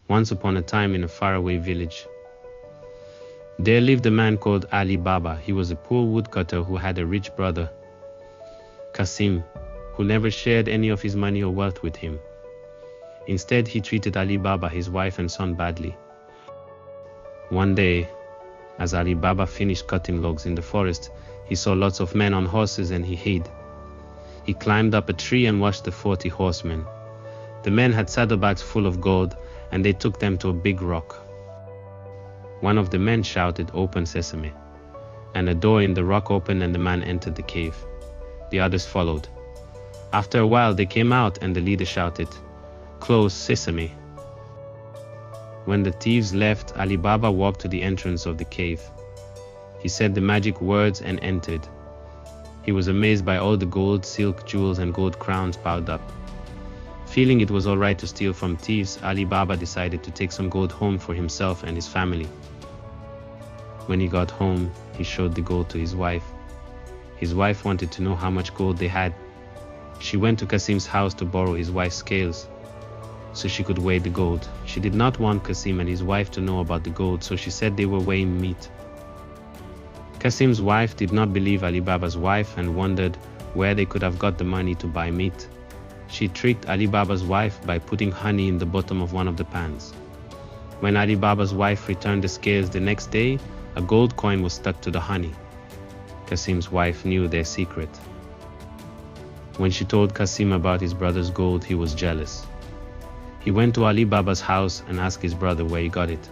Once upon a time in a faraway village, there lived a man called Ali Baba. He was a poor woodcutter who had a rich brother, Qasim, who never shared any of his money or wealth with him. Instead, he treated Ali Baba, his wife and son badly. One day, as Ali Baba finished cutting logs in the forest, he saw lots of men on horses and he hid. He climbed up a tree and watched the 40 horsemen. The men had saddlebags full of gold, and they took them to a big rock. One of the men shouted, "Open sesame," and a door in the rock opened and the man entered the cave. The others followed. After a while they came out and the leader shouted, "Close sesame." When the thieves left, Ali Baba walked to the entrance of the cave. He said the magic words and entered. He was amazed by all the gold, silk, jewels and gold crowns piled up. Feeling it was all right to steal from thieves, Ali Baba decided to take some gold home for himself and his family. When he got home, he showed the gold to his wife. His wife wanted to know how much gold they had. She went to Qasim's house to borrow his wife's scales so she could weigh the gold. She did not want Qasim and his wife to know about the gold, so she said they were weighing meat. Qasim's wife did not believe Ali Baba's wife and wondered where they could have got the money to buy meat. She tricked Ali Baba's wife by putting honey in the bottom of one of the pans. When Ali Baba's wife returned the scales the next day, a gold coin was stuck to the honey. Qasim's wife knew their secret. When she told Qasim about his brother's gold, he was jealous. He went to Ali Baba's house and asked his brother where he got it.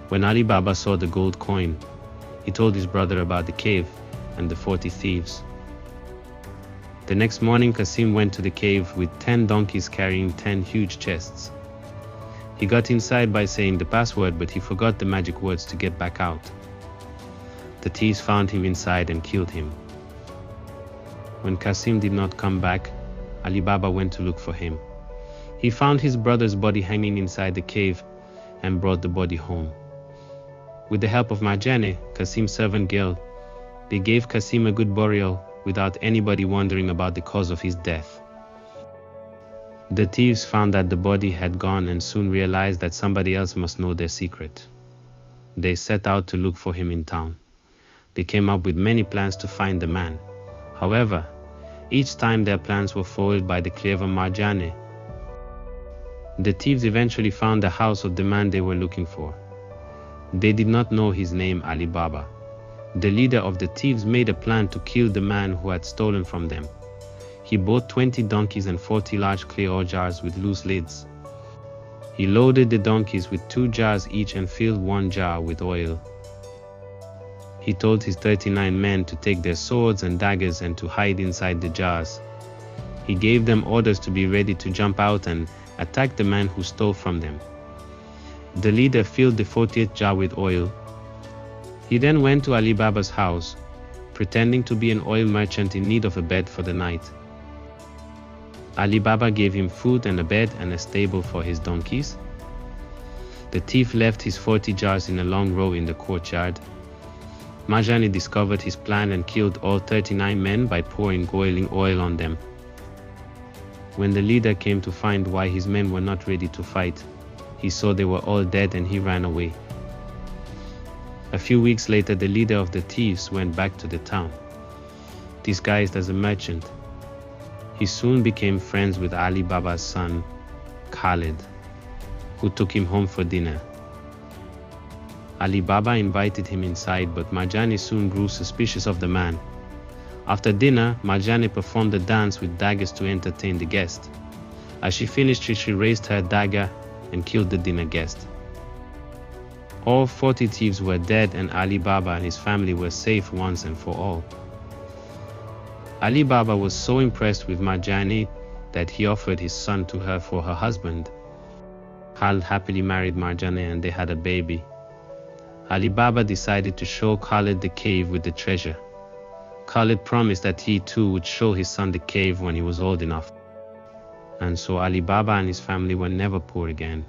When Ali Baba saw the gold coin, he told his brother about the cave and the 40 thieves. The next morning, Qasim went to the cave with 10 donkeys carrying 10 huge chests. He got inside by saying the password, but he forgot the magic words to get back out. The thieves found him inside and killed him. When Qasim did not come back, Ali Baba went to look for him. He found his brother's body hanging inside the cave and brought the body home. With the help of Marjaneh, Qasim's servant girl, they gave Qasim a good burial without anybody wondering about the cause of his death. The thieves found that the body had gone and soon realized that somebody else must know their secret. They set out to look for him in town. They came up with many plans to find the man. However, each time their plans were foiled by the clever Marjaneh. The thieves eventually found the house of the man they were looking for. They did not know his name, Ali Baba. The leader of the thieves made a plan to kill the man who had stolen from them. He bought 20 donkeys and 40 large clear ore jars with loose lids. He loaded the donkeys with 2 jars each and filled 1 jar with oil. He told his 39 men to take their swords and daggers and to hide inside the jars. He gave them orders to be ready to jump out and attack the man who stole from them. The leader filled the 40th jar with oil. He then went to Ali Baba's house, pretending to be an oil merchant in need of a bed for the night. Ali Baba gave him food and a bed and a stable for his donkeys. The thief left his 40 jars in a long row in the courtyard. Marjaneh discovered his plan and killed all 39 men by pouring boiling oil on them. When the leader came to find why his men were not ready to fight, he saw they were all dead and he ran away. A few weeks later, the leader of the thieves went back to the town, disguised as a merchant. He soon became friends with Ali Baba's son, Khalid, who took him home for dinner. Ali Baba invited him inside, but Marjaneh soon grew suspicious of the man. After dinner, Marjaneh performed a dance with daggers to entertain the guest. As she finished, she raised her dagger and killed the dinner guest. All 40 thieves were dead and Ali Baba and his family were safe once and for all. Ali Baba was so impressed with Marjaneh that he offered his son to her for her husband. Khalid happily married Marjaneh and they had a baby. Ali Baba decided to show Khalid the cave with the treasure. Khalid promised that he too would show his son the cave when he was old enough. And so Ali Baba and his family were never poor again.